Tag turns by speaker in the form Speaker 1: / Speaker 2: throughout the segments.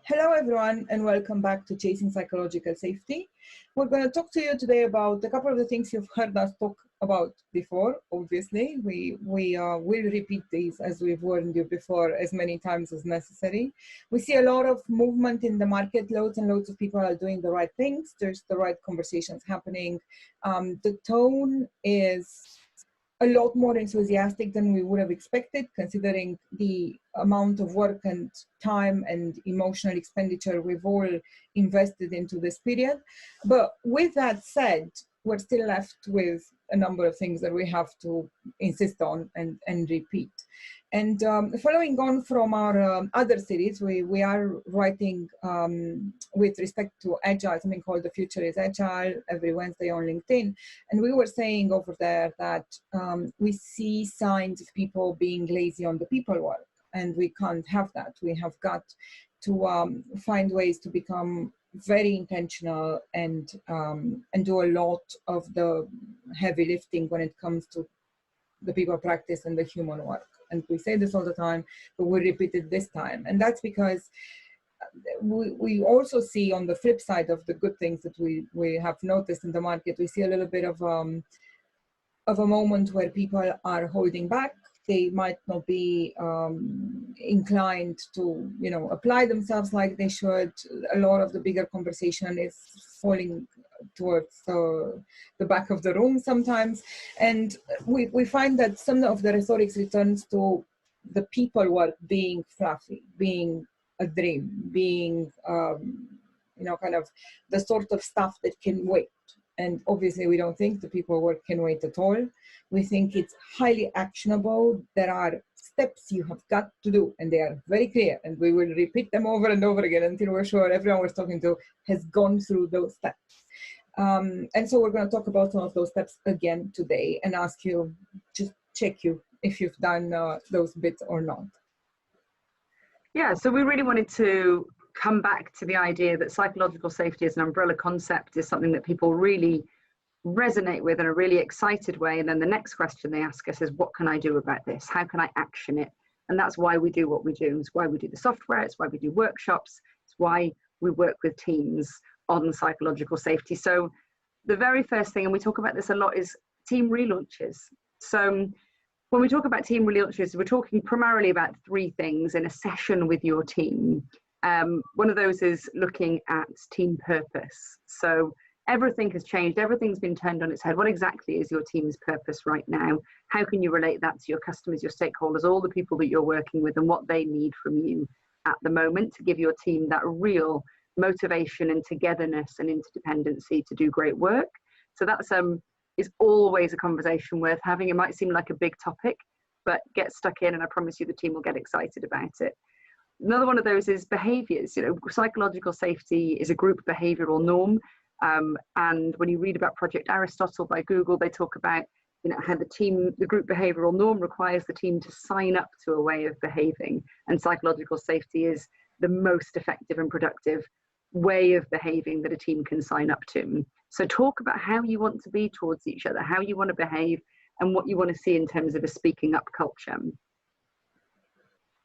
Speaker 1: Hello everyone and welcome back to Chasing Psychological Safety. We're going to talk to you today about a couple of the things you've heard us talk about before. Obviously, we will repeat these as we've warned you before as many times as necessary. We see a lot of movement in the market, loads and loads of people are doing the right things. There's the right conversations happening. The tone is a lot more enthusiastic than we would have expected, considering the amount of work and time and emotional expenditure we've all invested into this period. But with that said, we're still left with a number of things that we have to insist on and repeat. And following on from our other series, we are writing with respect to agile, something called The Future is Agile, every Wednesday on LinkedIn. And we were saying over there that we see signs of people being lazy on the people work, and we can't have that. We have got to find ways to become very intentional and do a lot of the heavy lifting when it comes to the people practice and the human work. And we say this all the time, but we repeat it this time. And that's because we also see on the flip side of the good things that we have noticed in the market, we see a little bit of a moment where people are holding back. They might not be inclined to, apply themselves like they should. A lot of the bigger conversation is falling towards the back of the room sometimes. And we find that some of the rhetoric returns to the people work being fluffy, being a dream, being, kind of the sort of stuff that can wait. And obviously we don't think the people work can wait at all. We think it's highly actionable. There are steps you have got to do, and they are very clear, and we will repeat them over and over again until we're sure everyone we're talking to has gone through those steps. And so we're going to talk about some of those steps again today and ask you, just check you if you've done those bits or not.
Speaker 2: Yeah, so we really wanted to come back to the idea that psychological safety as an umbrella concept is something that people really resonate with in a really excited way. And then the next question they ask us is, what can I do about this? How can I action it? And that's why we do what we do. It's why we do the software. It's why we do workshops. It's why we work with teams on psychological safety. So the very first thing, and we talk about this a lot, is team relaunches. So when we talk about team relaunches, we're talking primarily about three things in a session with your team. One of those is looking at team purpose. So everything has changed. Everything's been turned on its head. What exactly is your team's purpose right now? How can you relate that to your customers, your stakeholders, all the people that you're working with, and what they need from you at the moment to give your team that real motivation and togetherness and interdependency to do great work? So that's is always a conversation worth having. It might seem like a big topic, but get stuck in and I promise you the team will get excited about it. Another one of those is behaviours. Psychological safety is a group behavioural norm. And when you read about Project Aristotle by Google, they talk about how the group behavioural norm requires the team to sign up to a way of behaving. And psychological safety is the most effective and productive way of behaving that a team can sign up to. So talk about how you want to be towards each other, how you want to behave, and what you want to see in terms of a speaking up culture.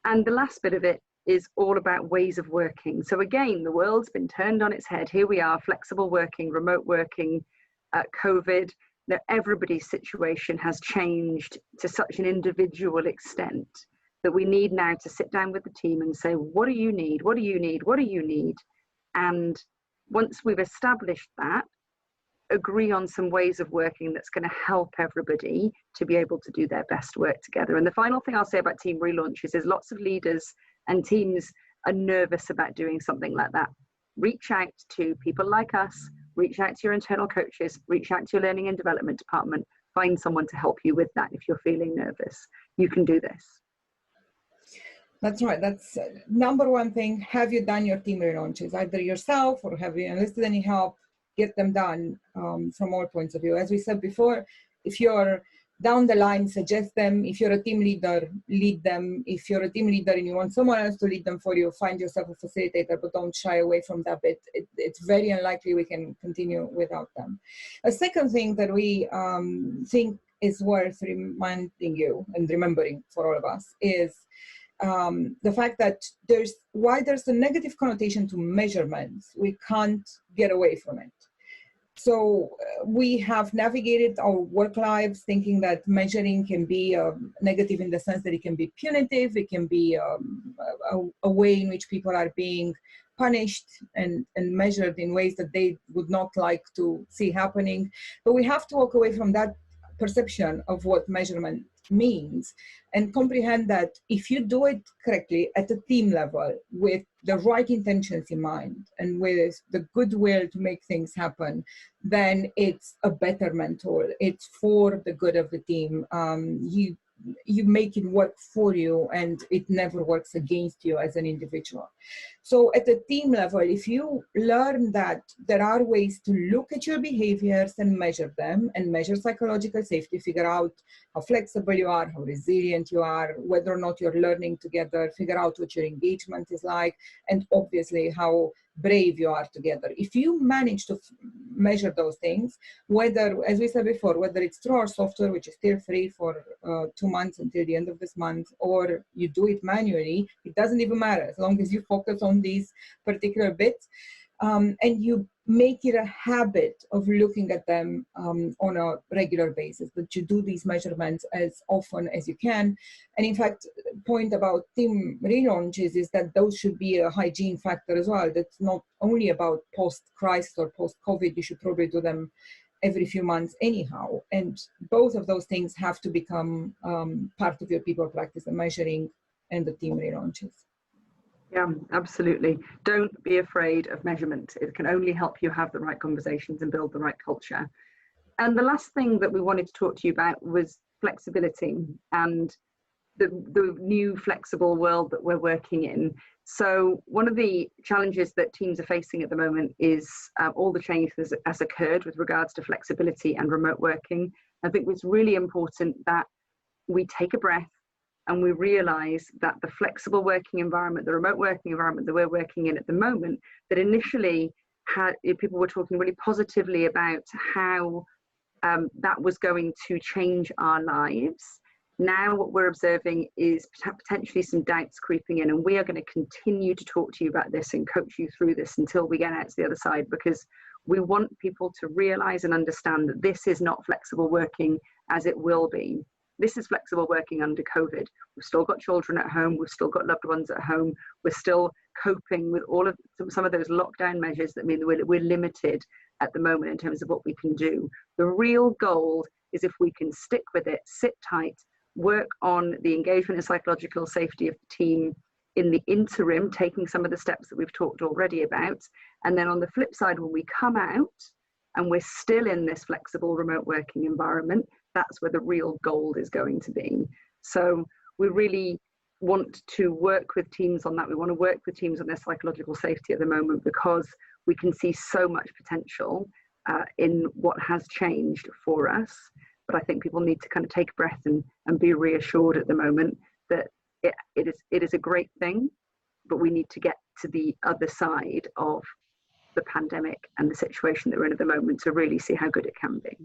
Speaker 2: And the last bit of it is all about ways of working. So again, the world's been turned on its head. Here we are, flexible working, remote working, COVID. Now everybody's situation has changed to such an individual extent that we need now to sit down with the team and say, what do you need? What do you need? What do you need? And once we've established that, agree on some ways of working that's going to help everybody to be able to do their best work together. And the final thing I'll say about team relaunches is lots of leaders and teams are nervous about doing something like that. Reach out to people like us, reach out to your internal coaches, reach out to your learning and development department, find someone to help you with that if you're feeling nervous. You can do this.
Speaker 1: That's right. That's number one thing. Have you done your team relaunches, either yourself or have you enlisted any help? Get them done from all points of view. As we said before, if you're down the line, suggest them. If you're a team leader, lead them. If you're a team leader and you want someone else to lead them for you, find yourself a facilitator, but don't shy away from that bit. It's very unlikely we can continue without them. A second thing that we think is worth reminding you and remembering for all of us is the fact that there's a negative connotation to measurements, we can't get away from it. So we have navigated our work lives thinking that measuring can be negative in the sense that it can be punitive, it can be a way in which people are being punished and measured in ways that they would not like to see happening. But we have to walk away from that perception of what measurement means and comprehend that if you do it correctly at the team level with the right intentions in mind and with the goodwill to make things happen, then it's a betterment tool. It's for the good of the team. You make it work for you and it never works against you as an individual. So at the team level, if you learn that there are ways to look at your behaviors and measure them and measure psychological safety, figure out how flexible you are, how resilient you are, whether or not you're learning together, figure out what your engagement is like, and obviously how brave you are together. If you manage to measure those things, whether, as we said before, whether it's through our software, which is still free for 2 months until the end of this month, or you do it manually, it doesn't even matter as long as you focus on these particular bits. And you make it a habit of looking at them on a regular basis, that you do these measurements as often as you can. And in fact, point about team relaunches is that those should be a hygiene factor as well. That's not only about post-crisis or post-COVID, you should probably do them every few months anyhow. And both of those things have to become part of your people practice, the measuring and the team relaunches.
Speaker 2: Yeah, absolutely. Don't be afraid of measurement. It can only help you have the right conversations and build the right culture. And the last thing that we wanted to talk to you about was flexibility and the new flexible world that we're working in. So one of the challenges that teams are facing at the moment is all the change that has occurred with regards to flexibility and remote working. I think it's really important that we take a breath and we realize that the flexible working environment, the remote working environment that we're working in at the moment, that initially people were talking really positively about how that was going to change our lives. Now what we're observing is potentially some doubts creeping in, and we are going to continue to talk to you about this and coach you through this until we get out to the other side, because we want people to realize and understand that this is not flexible working as it will be. This is flexible working under COVID. We've still got children at home. We've still got loved ones at home. We're still coping with all of some of those lockdown measures that mean that we're limited at the moment in terms of what we can do. The real goal is if we can stick with it, sit tight, work on the engagement and psychological safety of the team in the interim, taking some of the steps that we've talked already about. And then on the flip side, when we come out and we're still in this flexible remote working environment, that's where the real gold is going to be. So we really want to work with teams on that. We want to work with teams on their psychological safety at the moment, because we can see so much potential in what has changed for us. But I think people need to kind of take a breath and be reassured at the moment that it is a great thing, but we need to get to the other side of the pandemic and the situation that we're in at the moment to really see how good it can be.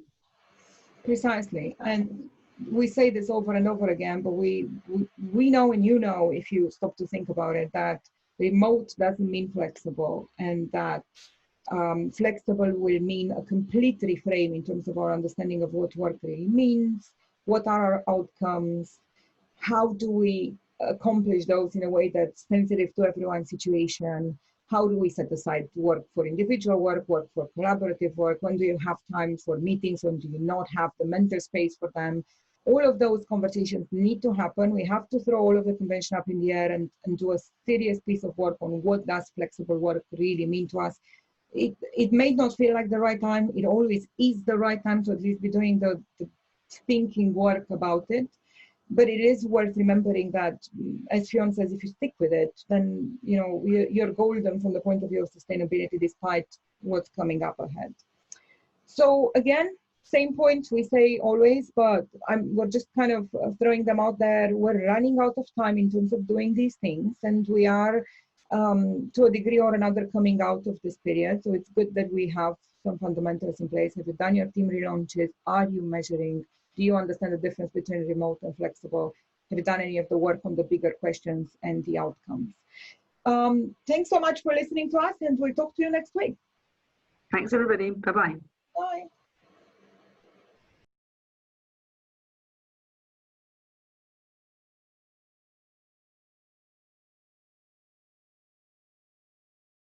Speaker 1: Precisely. And we say this over and over again, but we know, and you know, if you stop to think about it, that remote doesn't mean flexible, and that flexible will mean a complete reframe in terms of our understanding of what work really means, what are our outcomes, how do we accomplish those in a way that's sensitive to everyone's situation, how do we set aside work for individual work for collaborative work, when do you have time for meetings, when do you not have the mental space for them. All of those conversations need to happen. We have to throw all of the convention up in the air and do a serious piece of work on what does flexible work really mean to us. It may not feel like the right time. It always is the right time to at least be doing the thinking work about it. But it is worth remembering that, as Fionn says, if you stick with it, then you're golden from the point of view of sustainability, despite what's coming up ahead. So again, same point we say always, but we're just kind of throwing them out there. We're running out of time in terms of doing these things, and we are, to a degree or another, coming out of this period. So it's good that we have some fundamentals in place. Have you done your team relaunches? Are you measuring? Do you understand the difference between remote and flexible? have done any of the work on the bigger questions and the outcomes. Thanks so much for listening to us, and we'll talk to you next week.
Speaker 2: Thanks, everybody. Bye-bye.
Speaker 1: Bye.